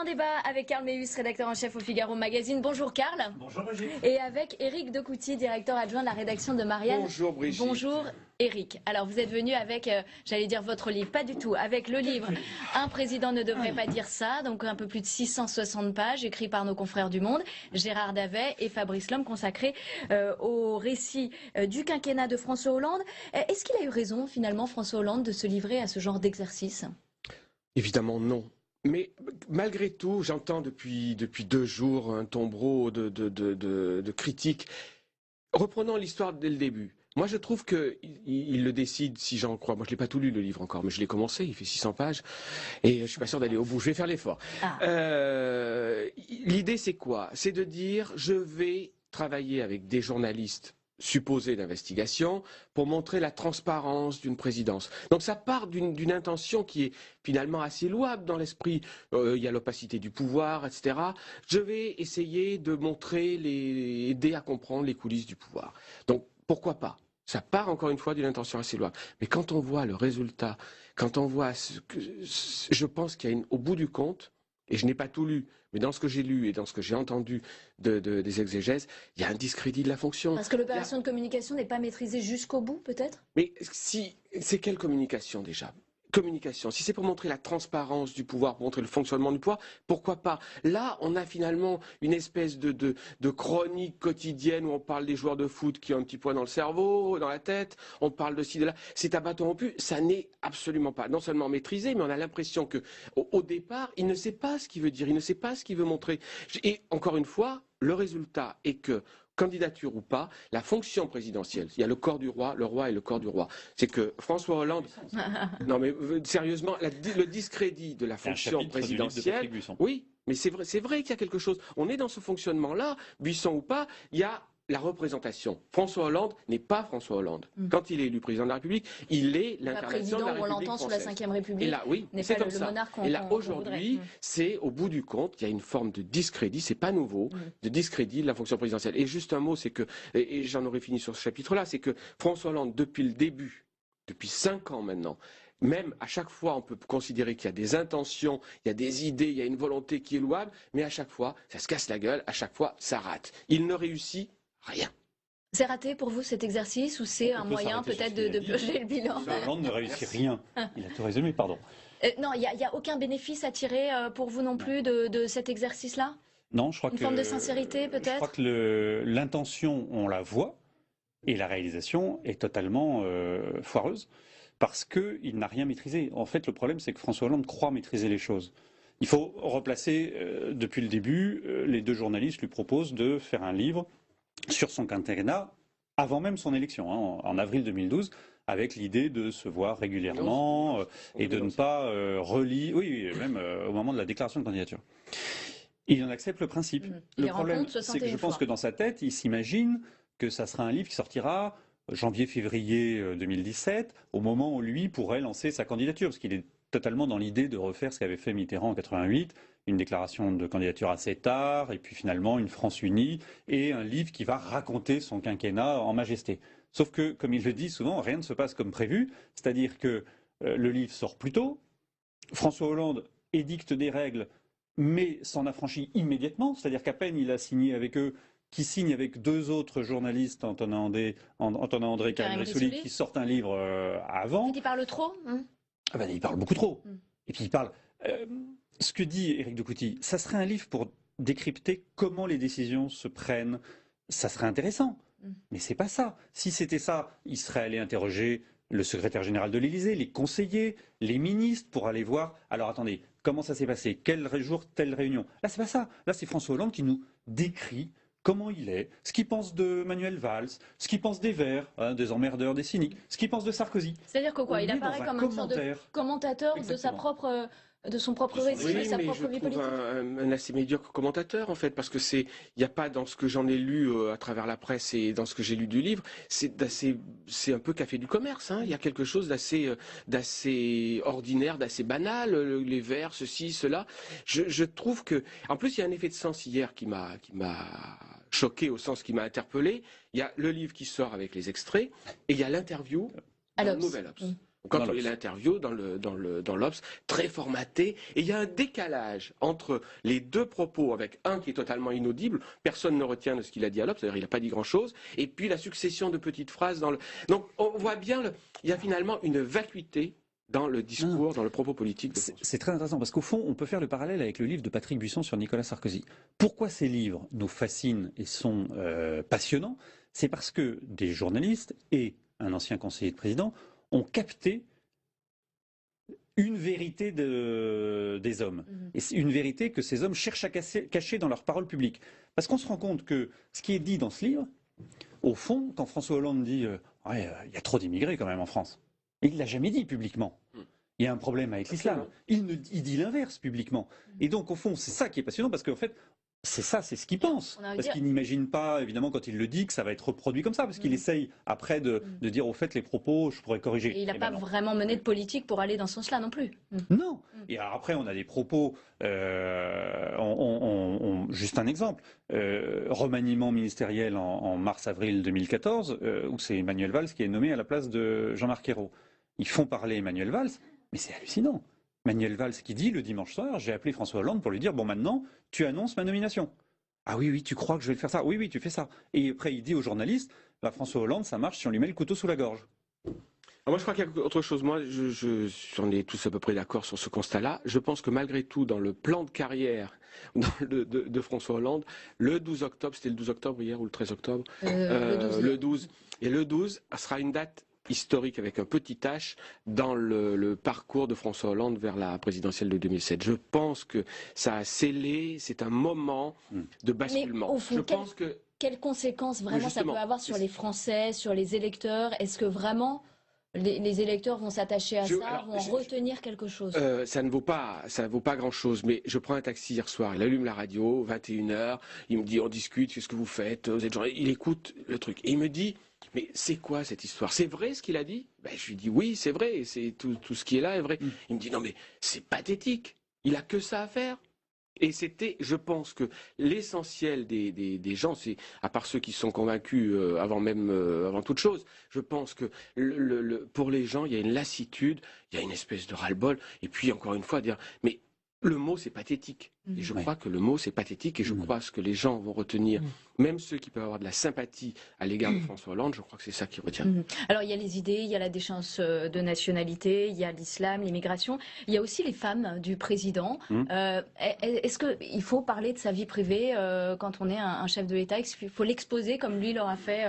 un débat avec Karl Meus, rédacteur en chef au Figaro Magazine. Bonjour Karl. Bonjour Brigitte. Et avec Éric Decouty, directeur adjoint de la rédaction de Marianne. Bonjour Brigitte. Bonjour Éric. Alors vous êtes venu avec, j'allais dire votre livre, pas du tout, avec le livre Un président ne devrait pas dire ça, donc un peu plus de 660 pages, écrit par nos confrères du Monde, Gérard Davet et Fabrice Lhomme, consacré au récit du quinquennat de François Hollande. Est-ce qu'il a eu raison finalement, François Hollande, de se livrer à ce genre d'exercice? Évidemment non. Mais malgré tout, j'entends depuis 2 jours un tombereau de critiques. Reprenons l'histoire dès le début. Moi, je trouve qu'il le décide, si j'en crois. Moi, je ne l'ai pas tout lu, le livre encore, mais je l'ai commencé, il fait 600 pages, et je ne suis pas sûr d'aller au bout. Je vais faire l'effort. L'idée, c'est quoi? C'est de dire, je vais travailler avec des journalistes supposés d'investigation pour montrer la transparence d'une présidence. Donc ça part d'une intention qui est finalement assez louable dans l'esprit. Il y a l'opacité du pouvoir, etc. Je vais essayer de montrer, aider à comprendre les coulisses du pouvoir. Donc pourquoi pas? Ça part encore une fois d'une intention assez louable. Mais quand on voit le résultat, quand on voit je pense qu'il y a au bout du compte, et je n'ai pas tout lu, mais dans ce que j'ai lu et dans ce que j'ai entendu des exégèses, il y a un discrédit de la fonction. Parce que l'opération de communication n'est pas maîtrisée jusqu'au bout, peut-être? Mais c'est quelle communication déjà? Communication. Si c'est pour montrer la transparence du pouvoir, pour montrer le fonctionnement du pouvoir, pourquoi pas? Là, on a finalement une espèce de chronique quotidienne où on parle des joueurs de foot qui ont un petit poids dans le cerveau, dans la tête, on parle de ci, de là. C'est à bâton rompu. Ça n'est absolument pas, non seulement maîtrisé, mais on a l'impression qu'au départ, il ne sait pas ce qu'il veut dire, il ne sait pas ce qu'il veut montrer. Et encore une fois, le résultat est que, candidature ou pas, la fonction présidentielle, il y a le corps du roi, le roi et le corps du roi. C'est que François Hollande... Non mais sérieusement, le discrédit de la fonction présidentielle... Oui, mais c'est vrai qu'il y a quelque chose. On est dans ce fonctionnement-là, Buisson ou pas, il y a la représentation. François Hollande n'est pas François Hollande. Quand il est élu président de la République, il est l'incarnation de la République on l'entend sous la Ve République. Et là, oui, c'est comme ça. Et là, aujourd'hui, c'est au bout du compte, il y a une forme de discrédit, c'est pas nouveau, de discrédit de la fonction présidentielle. Et juste un mot, c'est que, et j'en aurais fini sur ce chapitre-là, c'est que François Hollande, depuis le début, depuis 5 ans maintenant, même à chaque fois, on peut considérer qu'il y a des intentions, il y a des idées, il y a une volonté qui est louable, mais à chaque fois, ça se casse la gueule, à chaque fois, ça rate. Il ne réussit rien. C'est raté pour vous cet exercice ou c'est un moyen peut-être de purger le bilan? Hollande ne réussit rien. Il a tout résumé, pardon. Non, il n'y a aucun bénéfice à tirer pour vous non plus de cet exercice-là? Non, je crois que... Une forme de sincérité peut-être? Je crois que l'intention, on la voit, et la réalisation est totalement foireuse, parce qu'il n'a rien maîtrisé. En fait, le problème, c'est que François Hollande croit maîtriser les choses. Il faut replacer, depuis le début, les 2 journalistes lui proposent de faire un livre sur son quinquennat avant même son élection, hein, en avril 2012, avec l'idée de se voir régulièrement et de ne pas relire, oui, même au moment de la déclaration de candidature. Il en accepte le principe. Le problème, c'est que je pense que dans sa tête, il s'imagine que ça sera un livre qui sortira janvier-février 2017, au moment où lui pourrait lancer sa candidature, parce qu'il est totalement dans l'idée de refaire ce qu'avait fait Mitterrand en 88, une déclaration de candidature assez tard, et puis finalement une France unie, et un livre qui va raconter son quinquennat en majesté. Sauf que, comme il le dit souvent, rien ne se passe comme prévu, c'est-à-dire que le livre sort plus tôt, François Hollande édicte des règles, mais s'en affranchit immédiatement, c'est-à-dire qu'à peine il a signé avec eux, qui signe avec 2 autres journalistes, Antonin André et Karim Rissouli, qui sortent un livre avant. Il parle trop Il parle beaucoup trop. Et puis il parle... ce que dit Éric Decouty, ça serait un livre pour décrypter comment les décisions se prennent. Ça serait intéressant. Mais c'est pas ça. Si c'était ça, il serait allé interroger le secrétaire général de l'Élysée, les conseillers, les ministres, pour aller voir. Alors attendez, comment ça s'est passé? Quel jour, telle réunion? Là, c'est pas ça. Là, c'est François Hollande qui nous décrit comment il est, ce qu'il pense de Manuel Valls, ce qu'il pense des Verts, hein, des emmerdeurs, des cyniques, ce qu'il pense de Sarkozy. C'est-à-dire que quoi? Il apparaît comme un sorte de commentateur de son propre récit, de sa propre vie politique. Un assez médiocre commentateur en fait, parce que il n'y a pas dans ce que j'en ai lu à travers la presse et dans ce que j'ai lu du livre, c'est un peu café du commerce. Hein. Il y a quelque chose d'assez ordinaire, d'assez banal, les Verts, ceci, cela. Je trouve que, en plus, il y a un effet de sens hier qui m'a choqué au sens qui m'a interpellé. Il y a le livre qui sort avec les extraits et il y a l'interview d'un Nouvel Obs. Quand Dans on lit l'Obs. l'interview dans l'Obs, très formaté, et il y a un décalage entre les deux propos, avec un qui est totalement inaudible, personne ne retient de ce qu'il a dit à l'Obs, c'est-à-dire il n'a pas dit grand-chose, et puis la succession de petites phrases dans le... Donc on voit bien, il y a finalement une vacuité dans le discours, dans le propos politique de François. C'est très intéressant parce qu'au fond, on peut faire le parallèle avec le livre de Patrick Buisson sur Nicolas Sarkozy. Pourquoi ces livres nous fascinent et sont passionnants? C'est parce que des journalistes et un ancien conseiller de président ont capté une vérité des hommes. Et c'est une vérité que ces hommes cherchent à cacher dans leurs paroles publiques. Parce qu'on se rend compte que ce qui est dit dans ce livre, au fond, quand François Hollande dit ouais, y a trop d'immigrés quand même en France, il ne l'a jamais dit publiquement. Il y a un problème avec l'islam. Il dit l'inverse publiquement. Et donc, au fond, c'est ça qui est passionnant parce qu'en fait, c'est ce qu'il pense. Parce qu'il n'imagine pas, évidemment, quand il le dit, que ça va être reproduit comme ça. Parce qu'il essaye, après, de dire, au fait, les propos, je pourrais corriger. Et il n'a pas vraiment mené de politique pour aller dans ce sens-là non plus. Non. Et alors après, on a des propos... juste un exemple. Remaniement ministériel en mars-avril 2014, où c'est Emmanuel Valls qui est nommé à la place de Jean-Marc Ayrault. Ils font parler Emmanuel Valls, mais c'est hallucinant. Manuel Valls qui dit le dimanche soir, j'ai appelé François Hollande pour lui dire bon maintenant tu annonces ma nomination. Ah oui tu crois que je vais le faire ça? Oui tu fais ça. Et après il dit aux journalistes bah, François Hollande ça marche si on lui met le couteau sous la gorge. Alors moi je crois qu'il y a autre chose. Moi on est tous à peu près d'accord sur ce constat-là. Je pense que malgré tout dans le plan de carrière de François Hollande, le 12 octobre, c'était le 12 octobre hier ou le 13 octobre, le 12 et le 12 sera une date historique avec un petit H dans le parcours de François Hollande vers la présidentielle de 2007. Je pense que ça a scellé, c'est un moment de basculement. Mais au fond, quelles conséquences vraiment ça peut avoir sur les Français, sur les électeurs? Est-ce que vraiment les électeurs vont s'attacher à ça, vont retenir quelque chose? Ça ne vaut pas grand-chose, mais je prends un taxi hier soir, il allume la radio, 21h, il me dit on discute, qu'est-ce que vous faites? Vous êtes journaliste? Il écoute le truc et il me dit mais c'est quoi cette histoire? C'est vrai ce qu'il a dit? Je lui dis oui, c'est vrai, c'est tout ce qui est là est vrai. Il me dit non mais c'est pathétique, il a que ça à faire. Et c'était, je pense que l'essentiel des gens, c'est à part ceux qui sont convaincus avant toute chose, je pense que pour les gens, il y a une lassitude, il y a une espèce de ras-le-bol. Et puis encore une fois, dire mais le mot c'est pathétique. Et je crois que le mot c'est pathétique et je crois que les gens vont retenir, même ceux qui peuvent avoir de la sympathie à l'égard de François Hollande, je crois que c'est ça qui retient. Alors il y a les idées, il y a la déchéance de nationalité, il y a l'islam, l'immigration, il y a aussi les femmes du président. Est-ce qu'il faut parler de sa vie privée quand on est un chef de l'État? Est-ce qu'il faut l'exposer comme lui l'aura fait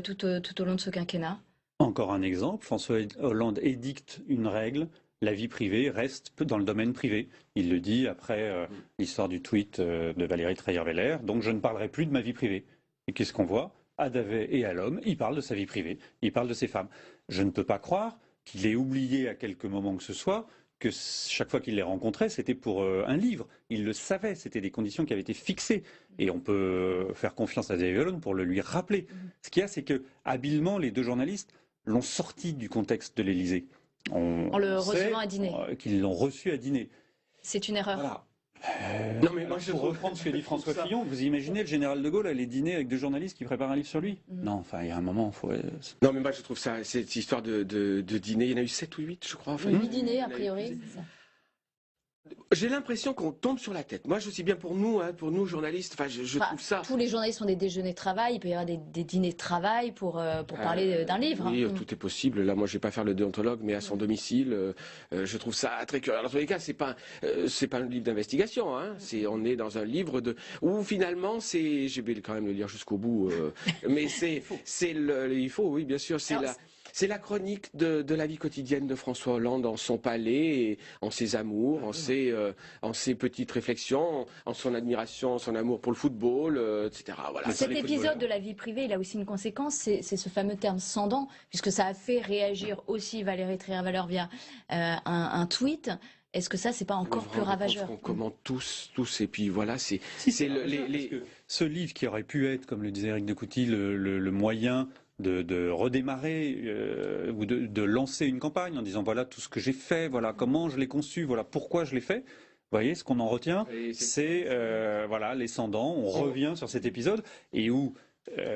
tout au long de ce quinquennat? Encore un exemple, François Hollande édicte une règle. La vie privée reste dans le domaine privé. Il le dit après l'histoire du tweet de Valérie Trierweiler. Donc je ne parlerai plus de ma vie privée. Et qu'est-ce qu'on voit? À Davet et à l'homme, il parle de sa vie privée. Il parle de ses femmes. Je ne peux pas croire qu'il ait oublié à quelque moment que ce soit que chaque fois qu'il les rencontrait, c'était pour un livre. Il le savait. C'était des conditions qui avaient été fixées. Et on peut faire confiance à David Hollande pour le lui rappeler. Ce qu'il y a, c'est que habilement, les deux journalistes l'ont sorti du contexte de l'Élysée. En le recevant à dîner. Qu'ils l'ont reçu à dîner. C'est une erreur. Voilà. Non, mais moi, pour reprendre ce que dit François Fillon, vous imaginez le général de Gaulle aller dîner avec deux journalistes qui préparent un livre sur lui? Non, enfin, il y a un moment, il faut... Non, mais moi, je trouve ça, cette histoire de dîner, il y en a eu 7 ou 8, je crois. Enfin, 8 dîners, a priori, c'est ça. J'ai l'impression qu'on tombe sur la tête. Moi, je suis bien pour nous journalistes. Enfin, je trouve ça. Tous les journalistes ont des déjeuners de travail. Il peut y avoir des dîners de travail pour parler d'un livre. Oui, tout est possible. Là, moi, je vais pas faire le déontologue, mais à son domicile, je trouve ça très curieux. Alors, dans tous les cas, c'est pas un livre d'investigation. Hein. On est dans un livre où finalement, je vais quand même le lire jusqu'au bout. Mais il faut, oui, bien sûr, c'est la chronique de la vie quotidienne de François Hollande en son palais, et en ses amours, en ses petites réflexions, en son admiration, son amour pour le football, etc. Voilà, cet épisode de la vie privée, il a aussi une conséquence, c'est ce fameux terme cendant, puisque ça a fait réagir aussi Valérie Trierweiler via un tweet. Est-ce que ça, c'est pas encore plus ravageur? On commente tous, et puis voilà, ce livre qui aurait pu être, comme le disait Éric de Couty, le moyen de redémarrer ou de lancer une campagne en disant voilà tout ce que j'ai fait, voilà comment je l'ai conçu, voilà pourquoi je l'ai fait. Vous voyez, ce qu'on en retient, c'est voilà les cendants. On revient sur cet épisode et où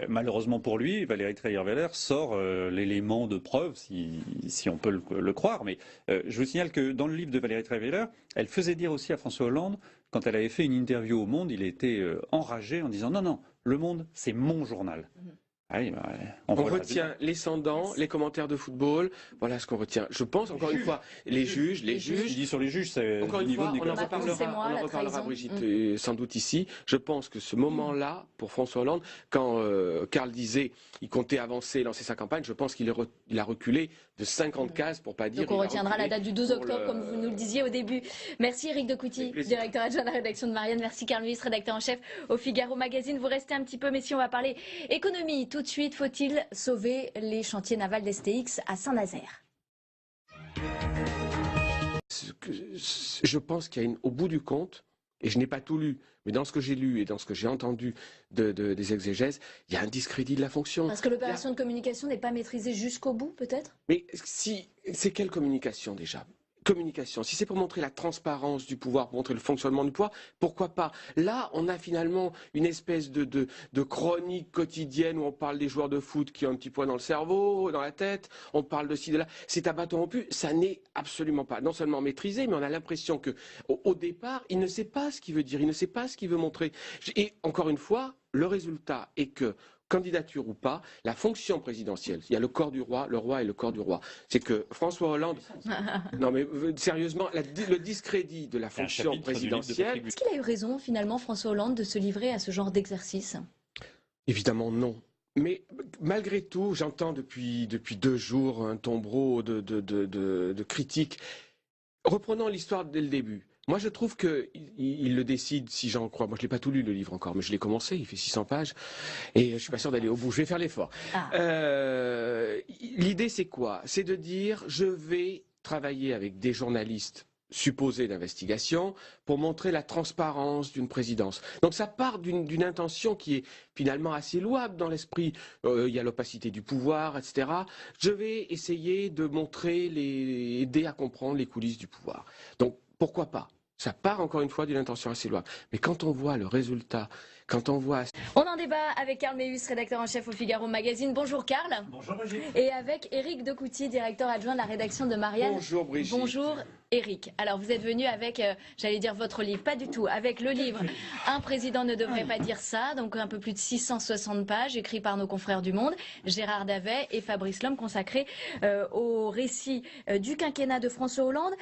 Malheureusement pour lui, Valérie Trierweiler sort l'élément de preuve, si on peut le croire. Mais je vous signale que dans le livre de Valérie Trierweiler, elle faisait dire aussi à François Hollande, quand elle avait fait une interview au Monde, il était enragé en disant non, Le Monde, c'est mon journal. Ah oui, on retient les cendants, les commentaires de football, voilà ce qu'on retient. Je pense, encore une fois, les juges. Il dit sur les juges, c'est encore une fois, on en reparlera, Brigitte, sans doute ici. Je pense que ce moment-là, pour François Hollande, quand Karl disait il comptait avancer, lancer sa campagne, je pense qu'il a reculé de 50 cases pour pas dire. Donc on retiendra la date du 12 octobre, comme vous nous le disiez au début. Merci Éric de Couty, directeur adjoint de la rédaction de Marianne. Merci Carl Meüls, rédacteur en chef au Figaro Magazine. Vous restez un petit peu, mais si on va parler économie, tout de suite, faut-il sauver les chantiers navals d'STX à Saint-Nazaire? Je pense qu'il y a au bout du compte, et je n'ai pas tout lu, mais dans ce que j'ai lu et dans ce que j'ai entendu des exégèses, il y a un discrédit de la fonction. Parce que l'opération de communication n'est pas maîtrisée jusqu'au bout, peut-être? Mais c'est quelle communication déjà? Communication, si c'est pour montrer la transparence du pouvoir, pour montrer le fonctionnement du pouvoir, pourquoi pas? Là, on a finalement une espèce de chronique quotidienne où on parle des joueurs de foot qui ont un petit poids dans le cerveau, dans la tête, on parle de ci, de là. C'est à bâton rompu, ça n'est absolument pas, non seulement maîtrisé, mais on a l'impression que au départ, il ne sait pas ce qu'il veut dire, il ne sait pas ce qu'il veut montrer. Et encore une fois, le résultat est que, candidature ou pas, la fonction présidentielle, il y a le corps du roi, le roi est le corps du roi. C'est que François Hollande, non mais sérieusement, le discrédit de la fonction présidentielle. Est-ce qu'il a eu raison finalement, François Hollande, de se livrer à ce genre d'exercice? Évidemment non. Mais malgré tout, j'entends depuis 2 jours un tombereau de critiques. Reprenons l'histoire dès le début. Moi, je trouve qu'il le décide, si j'en crois. Moi, je ne l'ai pas tout lu, le livre encore, mais je l'ai commencé, il fait 600 pages, et je ne suis pas sûr d'aller au bout. Je vais faire l'effort. L'idée, c'est quoi? C'est de dire, je vais travailler avec des journalistes supposés d'investigation pour montrer la transparence d'une présidence. Donc ça part d'une intention qui est finalement assez louable dans l'esprit. Il y a l'opacité du pouvoir, etc. Je vais essayer de montrer, aider à comprendre les coulisses du pouvoir. Donc, pourquoi pas? Ça part encore une fois d'une intention assez louable. Mais quand on voit le résultat, quand on voit... On en débat avec Carl Meüls, rédacteur en chef au Figaro Magazine. Bonjour Carl. Bonjour Brigitte. Et avec Éric de Couty, directeur adjoint de la rédaction de Marianne. Bonjour Brigitte. Bonjour Éric. Alors vous êtes venu avec, j'allais dire votre livre, pas du tout, avec le livre Un président ne devrait pas dire ça, donc un peu plus de 660 pages, écrit par nos confrères du Monde, Gérard Davet et Fabrice Lhomme, consacré au récit du quinquennat de François Hollande.